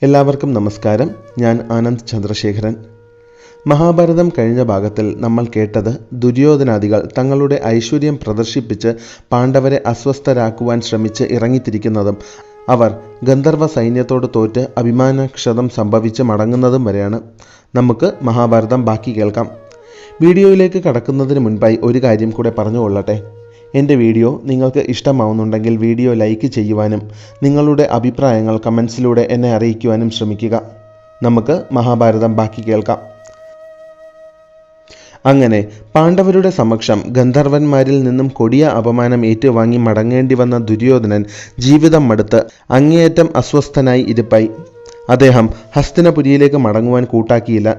എല്ലാവർക്കും നമസ്കാരം. ഞാൻ ആനന്ദ് ചന്ദ്രശേഖരൻ. മഹാഭാരതം കഴിഞ്ഞ ഭാഗത്തിൽ നമ്മൾ കേട്ടത് ദുര്യോധനാദികൾ തങ്ങളുടെ ഐശ്വര്യം പ്രദർശിപ്പിച്ച് പാണ്ഡവരെ അസ്വസ്ഥരാക്കുവാൻ ശ്രമിച്ച് ഇറങ്ങിത്തിരിക്കുന്നതും അവർ ഗന്ധർവ സൈന്യത്തോട് തോറ്റ് അഭിമാനക്ഷതം സംഭവിച്ച് മടങ്ങുന്നതും വരെയാണ്. നമുക്ക് മഹാഭാരതം ബാക്കി കേൾക്കാം. വീഡിയോയിലേക്ക് കടക്കുന്നതിന് മുൻപായി ഒരു കാര്യം കൂടെ പറഞ്ഞുകൊള്ളട്ടെ. എൻ്റെ വീഡിയോ നിങ്ങൾക്ക് ഇഷ്ടമാവുന്നുണ്ടെങ്കിൽ വീഡിയോ ലൈക്ക് ചെയ്യുവാനും നിങ്ങളുടെ അഭിപ്രായങ്ങൾ കമൻസിലൂടെ എന്നെ അറിയിക്കുവാനും ശ്രമിക്കുക. നമുക്ക് മഹാഭാരതം ബാക്കി കേൾക്കാം. അങ്ങനെ പാണ്ഡവരുടെ സമക്ഷം ഗന്ധർവന്മാരിൽ നിന്നും കൊടിയ അപമാനം ഏറ്റുവാങ്ങി മടങ്ങേണ്ടി വന്ന ദുര്യോധനൻ ജീവിതം മടുത്ത് അങ്ങേയറ്റം അസ്വസ്ഥനായി ഇരിപ്പായി. അദ്ദേഹം ഹസ്തിനപുരിയിലേക്ക് മടങ്ങുവാൻ കൂട്ടാക്കിയില്ല.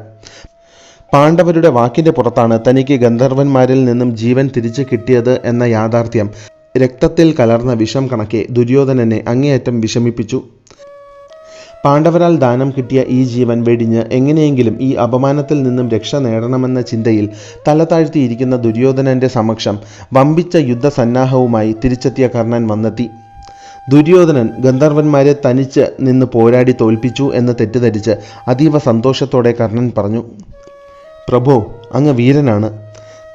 പാണ്ഡവരുടെ വാക്കിൻ്റെ പുറത്താണ് തനിക്ക് ഗന്ധർവന്മാരിൽ നിന്നും ജീവൻ തിരിച്ചു കിട്ടിയത് എന്ന യാഥാർത്ഥ്യം രക്തത്തിൽ കലർന്ന വിഷം കണക്കെ ദുര്യോധനനെ അങ്ങേയറ്റം വിഷമിപ്പിച്ചു. പാണ്ഡവരാൽ ദാനം കിട്ടിയ ഈ ജീവൻ വെടിഞ്ഞ് എങ്ങനെയെങ്കിലും ഈ അപമാനത്തിൽ നിന്നും രക്ഷ നേടണമെന്ന ചിന്തയിൽ തല താഴ്ത്തിയിരിക്കുന്ന ദുര്യോധനന്റെ സമക്ഷം വമ്പിച്ച യുദ്ധസന്നാഹവുമായി തിരിച്ചെത്തിയ കർണൻ വന്നെത്തി. ദുര്യോധനൻ ഗന്ധർവന്മാരെ തനിച്ച് നിന്ന് പോരാടി തോൽപ്പിച്ചു എന്ന് തെറ്റിദ്ധരിച്ച് അതീവ സന്തോഷത്തോടെ കർണൻ പറഞ്ഞു, പ്രഭോ, അങ്ങ് വീരനാണ്.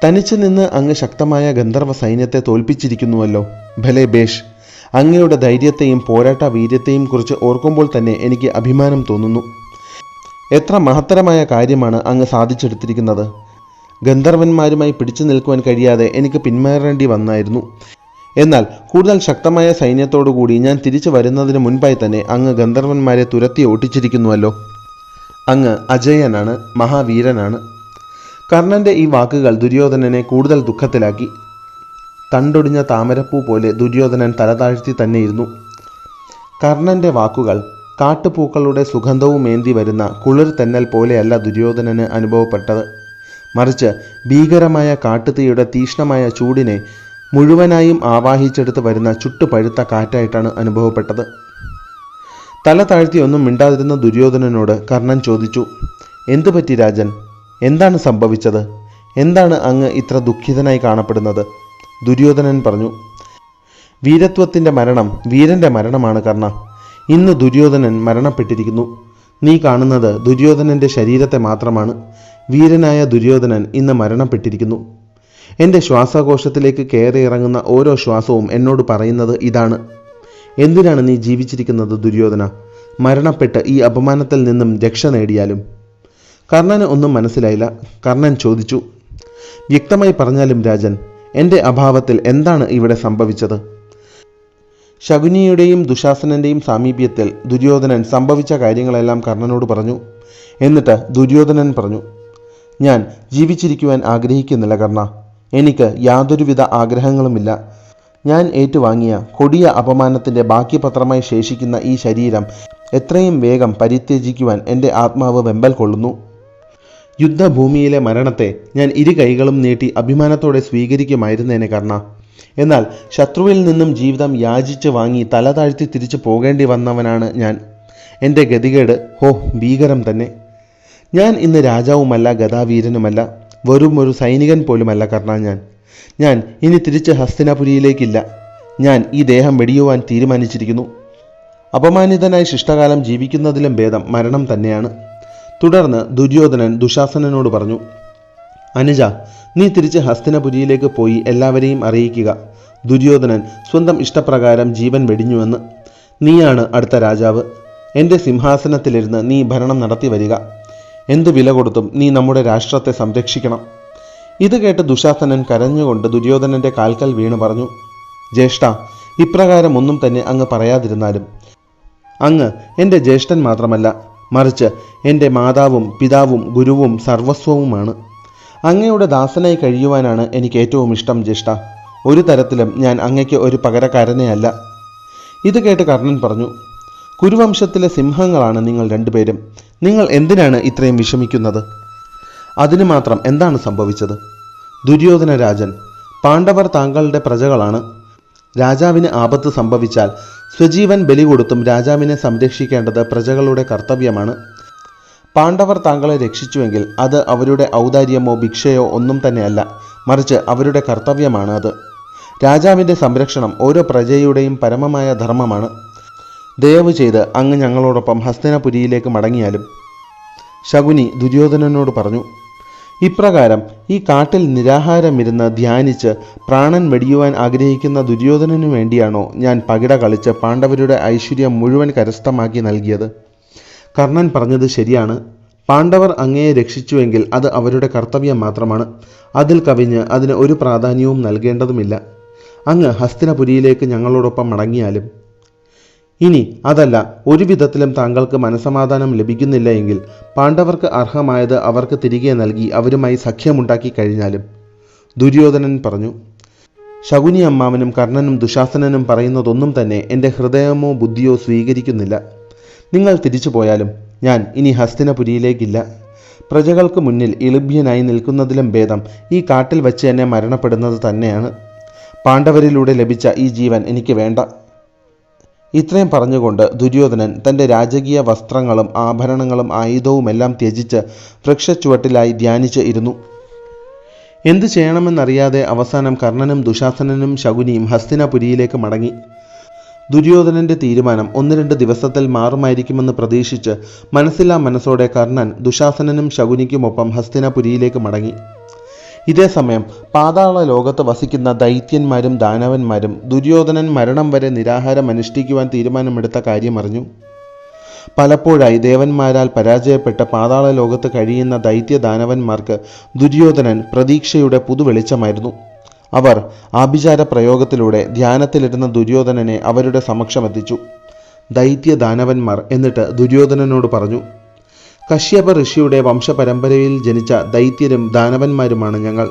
തനിച്ച് നിന്ന് അങ്ങ് ശക്തമായ ഗന്ധർവ സൈന്യത്തെ തോൽപ്പിച്ചിരിക്കുന്നുവല്ലോ. ഭലേ ബേഷ്. അങ്ങയുടെ ധൈര്യത്തെയും പോരാട്ട വീര്യത്തെയും കുറിച്ച് ഓർക്കുമ്പോൾ തന്നെ എനിക്ക് അഭിമാനം തോന്നുന്നു. എത്ര മഹത്തരമായ കാര്യമാണ് അങ്ങ് സാധിച്ചെടുത്തിരിക്കുന്നത്. ഗന്ധർവന്മാരുമായി പിടിച്ചു നിൽക്കുവാൻ കഴിയാതെ എനിക്ക് പിന്മാറേണ്ടി വന്നായിരുന്നു. എന്നാൽ കൂടുതൽ ശക്തമായ സൈന്യത്തോടുകൂടി ഞാൻ തിരിച്ചു വരുന്നതിന് മുൻപായി തന്നെ അങ്ങ് ഗന്ധർവന്മാരെ തുരത്തി ഓട്ടിച്ചിരിക്കുന്നുവല്ലോ. അങ്ങ് അജയനാണ്, മഹാവീരനാണ്. കർണന്റെ ഈ വാക്കുകൾ ദുര്യോധനനെ കൂടുതൽ ദുഃഖത്തിലാക്കി. തണ്ടൊടിഞ്ഞ താമരപ്പൂ പോലെ ദുര്യോധനൻ തലതാഴ്ത്തി തന്നെയിരുന്നു. കർണന്റെ വാക്കുകൾ കാട്ടുപൂക്കളുടെ സുഗന്ധവുമേന്തി വരുന്ന കുളിർ തെന്നൽ പോലെയല്ല ദുര്യോധനന് അനുഭവപ്പെട്ടത്. മറിച്ച് ഭീകരമായ കാട്ടുതീയുടെ തീക്ഷ്ണമായ ചൂടിനെ മുഴുവനായും ആവാഹിച്ചെടുത്ത് വരുന്ന ചുട്ടുപഴുത്ത കാറ്റായിട്ടാണ് അനുഭവപ്പെട്ടത്. തല താഴ്ത്തി ഒന്നും മിണ്ടാതിരുന്ന ദുര്യോധനനോട് കർണൻ ചോദിച്ചു, എന്തു പറ്റി രാജൻ? എന്താണ് സംഭവിച്ചത്? എന്താണ് അങ്ങ് ഇത്ര ദുഃഖിതനായി കാണപ്പെടുന്നത്? ദുര്യോധനൻ പറഞ്ഞു, വീരത്വത്തിൻ്റെ മരണം വീരൻ്റെ മരണമാണ് കർണ. ഇന്ന് ദുര്യോധനൻ മരണപ്പെട്ടിരിക്കുന്നു. നീ കാണുന്നത് ദുര്യോധനൻ്റെ ശരീരത്തെ മാത്രമാണ്. വീരനായ ദുര്യോധനൻ ഇന്ന് മരണപ്പെട്ടിരിക്കുന്നു. എൻ്റെ ശ്വാസകോശത്തിലേക്ക് കയറിയിറങ്ങുന്ന ഓരോ ശ്വാസവും എന്നോട് പറയുന്നത് ഇതാണ്. എന്തിനാണ് നീ ജീവിച്ചിരിക്കുന്നത് ദുര്യോധന? മരണപ്പെട്ട് ഈ അപമാനത്തിൽ നിന്നും രക്ഷ നേടിയാലും. കർണന് ഒന്നും മനസ്സിലായില്ല. കർണൻ ചോദിച്ചു, വ്യക്തമായി പറഞ്ഞാലും രാജൻ, എൻ്റെ അഭാവത്തിൽ എന്താണ് ഇവിടെ സംഭവിച്ചത്? ശകുനിയുടെയും ദുശാസനന്റെയും സാമീപ്യത്തിൽ ദുര്യോധനൻ സംഭവിച്ച കാര്യങ്ങളെല്ലാം കർണനോട് പറഞ്ഞു. എന്നിട്ട് ദുര്യോധനൻ പറഞ്ഞു, ഞാൻ ജീവിച്ചിരിക്കുവാൻ ആഗ്രഹിക്കുന്നില്ല കർണ. എനിക്ക് യാതൊരുവിധ ആഗ്രഹങ്ങളുമില്ല. ഞാൻ ഏറ്റുവാങ്ങിയ കൊടിയ അപമാനത്തിൻ്റെ ബാക്കി പത്രമായി ശേഷിക്കുന്ന ഈ ശരീരം എത്രയും വേഗം പരിത്യജിക്കുവാൻ എൻ്റെ ആത്മാവ് വെമ്പൽ കൊള്ളുന്നു. യുദ്ധഭൂമിയിലെ മരണത്തെ ഞാൻ ഇരു കൈകളും നീട്ടി അഭിമാനത്തോടെ സ്വീകരിക്കുമായിരുന്നേനെ കർണ. എന്നാൽ ശത്രുവിൽ നിന്നും ജീവിതം യാചിച്ച് വാങ്ങി തല താഴ്ത്തി തിരിച്ചു പോകേണ്ടി വന്നവനാണ് ഞാൻ. എൻ്റെ ഗതികേട് ഭീകരം തന്നെ. ഞാൻ ഇന്ന് രാജാവുമല്ല, ഗദാവീരനുമല്ല, വെറും ഒരു സൈനികൻ പോലുമല്ല കർണ. ഞാൻ ഇനി തിരിച്ച് ഹസ്തിനപുരിയിലേക്കില്ല. ഞാൻ ഈ ദേഹം വെടിയുവാൻ തീരുമാനിച്ചിരിക്കുന്നു. അപമാനിതനായി ശിഷ്ടകാലം ജീവിക്കുന്നതിലും ഭേദം മരണം തന്നെയാണ്. തുടർന്ന് ദുര്യോധനൻ ദുശാസനനോട് പറഞ്ഞു, അനുജ, നീ തിരിച്ച് ഹസ്തിനപുരിയിലേക്ക് പോയി എല്ലാവരെയും അറിയിക്കുക. ദുര്യോധനൻ സ്വന്തം ഇഷ്ടപ്രകാരം ജീവൻ വെടിഞ്ഞുവെന്ന്. നീയാണ് അടുത്ത രാജാവ്. എൻ്റെ സിംഹാസനത്തിലിരുന്ന് നീ ഭരണം നടത്തി വരിക. എന്തു വില കൊടുത്തും നീ നമ്മുടെ രാഷ്ട്രത്തെ സംരക്ഷിക്കണം. ഇത് കേട്ട് ദുശാസനൻ കരഞ്ഞുകൊണ്ട് ദുര്യോധനന്റെ കാൽക്കൽ വീണ് പറഞ്ഞു, ജ്യേഷ്ഠ, ഇപ്രകാരം ഒന്നും തന്നെ അങ്ങ് പറയാതിരുന്നാലും. അങ്ങ് എൻ്റെ ജ്യേഷ്ഠൻ മാത്രമല്ല, മറിച്ച് എൻ്റെ മാതാവും പിതാവും ഗുരുവും സർവസ്വവുമാണ്. അങ്ങയുടെ ദാസനായി കഴിയുവാനാണ് എനിക്ക് ഏറ്റവും ഇഷ്ടം ജ്യേഷ്ഠ. ഒരു തരത്തിലും ഞാൻ അങ്ങയ്ക്ക് ഒരു പകരക്കാരനെ അല്ല. ഇത് കേട്ട് കർണൻ പറഞ്ഞു, കുരുവംശത്തിലെ സിംഹങ്ങളാണ് നിങ്ങൾ രണ്ടുപേരും. നിങ്ങൾ എന്തിനാണ് ഇത്രയും വിഷമിക്കുന്നത്? അതിന് മാത്രം എന്താണ് സംഭവിച്ചത്? ദുര്യോധന രാജൻ, പാണ്ഡവർ താങ്കളുടെ പ്രജകളാണ്. രാജാവിന് ആപത്ത് സംഭവിച്ചാൽ സ്വജീവൻ ബലി കൊടുത്തും രാജാവിനെ സംരക്ഷിക്കേണ്ടത് പ്രജകളുടെ കർത്തവ്യമാണ്. പാണ്ഡവർ താങ്കളെ രക്ഷിച്ചുവെങ്കിൽ അത് അവരുടെ ഔദാര്യമോ ഭിക്ഷയോ ഒന്നും തന്നെയല്ല, മറിച്ച് അവരുടെ കർത്തവ്യമാണ് അത്. രാജാവിൻ്റെ സംരക്ഷണം ഓരോ പ്രജയുടെയും പരമമായ ധർമ്മമാണ്. ദയവ് ചെയ്ത് അങ്ങ് ഞങ്ങളോടൊപ്പം ഹസ്തിനപുരിയിലേക്ക് മടങ്ങിയാലും. ശകുനി ദുര്യോധനനോട് പറഞ്ഞു. ഇപ്രകാരം ഈ കാട്ടിൽ നിരാഹാരമിരുന്ന് ധ്യാനിച്ച് പ്രാണൻ വെടിയുവാൻ ആഗ്രഹിക്കുന്ന ദുര്യോധനനു വേണ്ടിയാണോ ഞാൻ പകിട കളിച്ച് പാണ്ഡവരുടെ ഐശ്വര്യം മുഴുവൻ കരസ്ഥമാക്കി നൽകിയത്? കർണൻ പറഞ്ഞത് ശരിയാണ്. പാണ്ഡവർ അങ്ങയെ രക്ഷിച്ചുവെങ്കിൽ അത് അവരുടെ കർത്തവ്യം മാത്രമാണ്. അതിൽ കവിഞ്ഞ് അതിന് ഒരു പ്രാധാന്യവും നൽകേണ്ടതുമില്ല. അങ്ങ് ഹസ്തിനപുരിയിലേക്ക് ഞങ്ങളോടൊപ്പം മടങ്ങിയാലും. ഇനി അതല്ല, ഒരു വിധത്തിലും താങ്കൾക്ക് മനസമാധാനം ലഭിക്കുന്നില്ല എങ്കിൽ പാണ്ഡവർക്ക് അർഹമായത് അവർക്ക് തിരികെ നൽകി അവരുമായി സഖ്യമുണ്ടാക്കി കഴിഞ്ഞാലും. ദുര്യോധനൻ പറഞ്ഞു. ശകുനി അമ്മാവനും കർണനും ദുശാസനനും പറയുന്നതൊന്നും തന്നെ എൻ്റെ ഹൃദയമോ ബുദ്ധിയോ സ്വീകരിക്കുന്നില്ല. നിങ്ങൾ തിരിച്ചു പോയാലും ഞാൻ ഇനി ഹസ്തിനപുരിയിലേക്കില്ല. പ്രജകൾക്ക് മുന്നിൽ ഇളിഭ്യനായി നിൽക്കുന്നതിലും ഭേദം ഈ കാട്ടിൽ വച്ച് എന്നെ മരണപ്പെടുന്നത് തന്നെയാണ്. പാണ്ഡവരിലൂടെ ലഭിച്ച ഈ ജീവൻ എനിക്ക് വേണ്ട. ഇത്രയും പറഞ്ഞുകൊണ്ട് ദുര്യോധനൻ തൻ്റെ രാജകീയ വസ്ത്രങ്ങളും ആഭരണങ്ങളും ആയുധവുമെല്ലാം ത്യജിച്ച് വൃക്ഷച്ചുവട്ടിലായി ധ്യാനിച്ച് ഇരുന്നു. എന്തു ചെയ്യണമെന്നറിയാതെ അവസാനം കർണനും ദുശാസനനും ശകുനിയും ഹസ്തിനപുരിയിലേക്ക് മടങ്ങി. ദുര്യോധനന്റെ തീരുമാനം 1-2 ദിവസത്തിൽ മാറുമായിരിക്കുമെന്ന് പ്രതീക്ഷിച്ച് മനസ്സില്ലാ മനസ്സോടെ കർണൻ ദുശാസനനും ശകുനിക്കുമൊപ്പം ഹസ്തിനപുരിയിലേക്ക് മടങ്ങി. ഇതേസമയം പാതാള ലോകത്ത് വസിക്കുന്ന ദൈത്യന്മാരും ദാനവന്മാരും ദുര്യോധനൻ മരണം വരെ നിരാഹാരം അനുഷ്ഠിക്കുവാൻ തീരുമാനമെടുത്ത കാര്യമറിഞ്ഞു. പലപ്പോഴായി ദേവന്മാരാൽ പരാജയപ്പെട്ട് പാതാള ലോകത്ത് കഴിയുന്ന ദൈത്യദാനവന്മാർക്ക് ദുര്യോധനൻ പ്രതീക്ഷയുടെ പുതുവെളിച്ചമായിരുന്നു. അവർ ആഭിചാര പ്രയോഗത്തിലൂടെ ധ്യാനത്തിലിരുന്ന ദുര്യോധനനെ അവരുടെ സമക്ഷമെത്തിച്ചു. ദൈത്യദാനവന്മാർ എന്നിട്ട് ദുര്യോധനനോട് പറഞ്ഞു, കശ്യപ ഋഷിയുടെ വംശപരമ്പരയിൽ ജനിച്ച ദൈത്യരും ദാനവന്മാരുമാണ് ഞങ്ങൾ.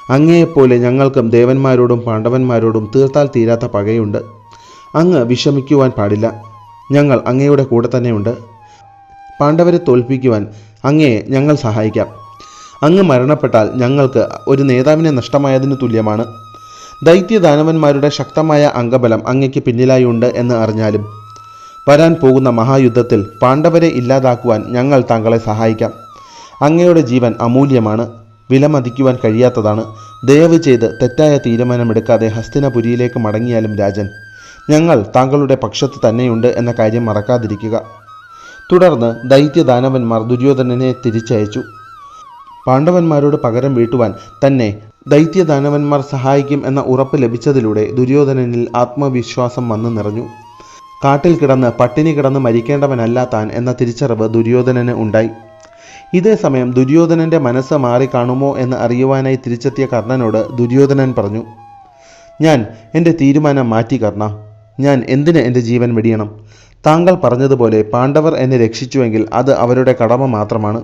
അങ്ങയെപ്പോലെ ഞങ്ങൾക്കും ദേവന്മാരോടും പാണ്ഡവന്മാരോടും തീർത്താൽ തീരാത്ത പകയുണ്ട്. അങ്ങ് വിഷമിക്കുവാൻ പാടില്ല. ഞങ്ങൾ അങ്ങയുടെ കൂടെ തന്നെയുണ്ട്. പാണ്ഡവരെ തോൽപ്പിക്കുവാൻ അങ്ങയെ ഞങ്ങൾ സഹായിക്കാം. അങ്ങ് മരണപ്പെട്ടാൽ ഞങ്ങൾക്ക് ഒരു നേതാവിനെ നഷ്ടമായതിനു തുല്യമാണ്. ദൈത്യദാനവന്മാരുടെ ശക്തമായ അംഗബലം അങ്ങയ്ക്ക് പിന്നിലായുണ്ട് എന്ന് അറിഞ്ഞാലും വരാൻ പോകുന്ന മഹായുദ്ധത്തിൽ പാണ്ഡവരെ ഇല്ലാതാക്കുവാൻ ഞങ്ങൾ താങ്കളെ സഹായിക്കാം. അങ്ങയുടെ ജീവൻ അമൂല്യമാണ്, വിലമതിക്കുവാൻ കഴിയാത്തതാണ്. ദയവ് ചെയ്ത് തെറ്റായ തീരുമാനമെടുക്കാതെ ഹസ്തിനപുരിയിലേക്ക് മടങ്ങിയാലും രാജൻ. ഞങ്ങൾ താങ്കളുടെ പക്ഷത്ത് തന്നെയുണ്ട് എന്ന കാര്യം മറക്കാതിരിക്കുക. തുടർന്ന് ദൈത്യദാനവന്മാർ ദുര്യോധനനെ തിരിച്ചയച്ചു. പാണ്ഡവന്മാരോട് പകരം വീട്ടുവാൻ തന്നെ ദൈത്യദാനവന്മാർ സഹായിക്കും എന്ന ഉറപ്പ് ലഭിച്ചതിലൂടെ ദുര്യോധനനിൽ ആത്മവിശ്വാസം വന്നു നിറഞ്ഞു. കാട്ടിൽ കിടന്ന് പട്ടിണി കിടന്ന് മരിക്കേണ്ടവനല്ല താൻ എന്ന തിരിച്ചറിവ് ദുര്യോധനന് ഉണ്ടായി. ഇതേ സമയം ദുര്യോധനന്റെ മനസ്സ് മാറിക്കാണുമോ എന്ന് അറിയുവാനായി തിരിച്ചെത്തിയ കർണനോട് ദുര്യോധനൻ പറഞ്ഞു, ഞാൻ എൻ്റെ തീരുമാനം മാറ്റി കർണ. ഞാൻ എന്തിന് എൻ്റെ ജീവൻ വെടിയണം? താങ്കൾ പറഞ്ഞതുപോലെ പാണ്ഡവർ എന്നെ രക്ഷിച്ചുവെങ്കിൽ അത് അവരുടെ കടമ മാത്രമാണ്.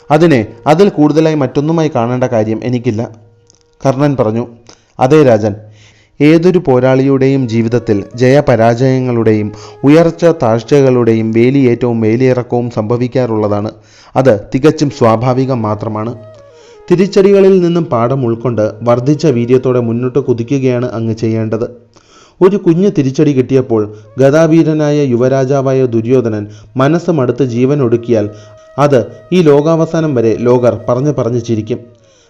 അതിനെ അതിൽ കൂടുതലായി മറ്റൊന്നുമായി കാണേണ്ട കാര്യം എനിക്കില്ല. കർണൻ പറഞ്ഞു, അതേ രാജൻ, ഏതൊരു പോരാളിയുടെയും ജീവിതത്തിൽ ജയപരാജയങ്ങളുടെയും ഉയർച്ച താഴ്ചകളുടെയും വേലിയേറ്റവും വേലിയിറക്കവും സംഭവിക്കാറുള്ളതാണ്. അത് തികച്ചും സ്വാഭാവികം മാത്രമാണ്. തിരിച്ചടികളിൽ നിന്നും പാഠം ഉൾക്കൊണ്ട് വർദ്ധിച്ച വീര്യത്തോടെ മുന്നോട്ട് കുതിക്കുകയാണ് അങ്ങ് ചെയ്യേണ്ടത്. ഒരു കുഞ്ഞു തിരിച്ചടി കിട്ടിയപ്പോൾ ഗദാവീരനായ യുവരാജാവായ ദുര്യോധനൻ മനസ്സ് മടുത്ത് ജീവൻ ഒടുക്കിയാൽ അത് ഈ ലോകാവസാനം വരെ ലോകർ പറഞ്ഞു ചിരിക്കും.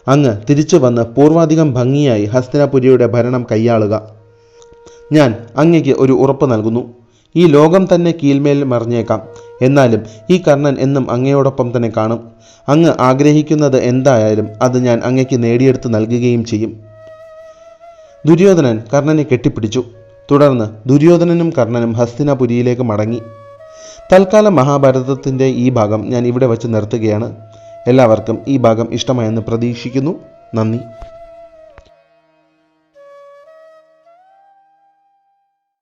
അങ്ങ് തിരിച്ചു വന്ന് പൂർവാധികം ഭംഗിയായി ഹസ്തിനപുരിയുടെ ഭരണം കൈയാളുക. ഞാൻ അങ്ങയ്ക്ക് ഒരു ഉറപ്പ് നൽകുന്നു. ഈ ലോകം തന്നെ കീഴ്മേൽ മറിഞ്ഞേക്കാം, എന്നാലും ഈ കർണൻ എന്നും അങ്ങയോടൊപ്പം തന്നെ കാണും. അങ്ങ് ആഗ്രഹിക്കുന്നത് എന്തായാലും അത് ഞാൻ അങ്ങയ്ക്ക് നേടിയെടുത്ത് നൽകുകയും ചെയ്യും. ദുര്യോധനൻ കർണനെ കെട്ടിപ്പിടിച്ചു. തുടർന്ന് ദുര്യോധനനും കർണനും ഹസ്തിനപുരിയിലേക്ക് മടങ്ങി. തൽക്കാലം മഹാഭാരതത്തിൻ്റെ ഈ ഭാഗം ഞാൻ ഇവിടെ വച്ച് നിർത്തുകയാണ്. എല്ലാവർക്കും ഈ ഭാഗം ഇഷ്ടമായെന്ന് പ്രതീക്ഷിക്കുന്നു. നന്ദി.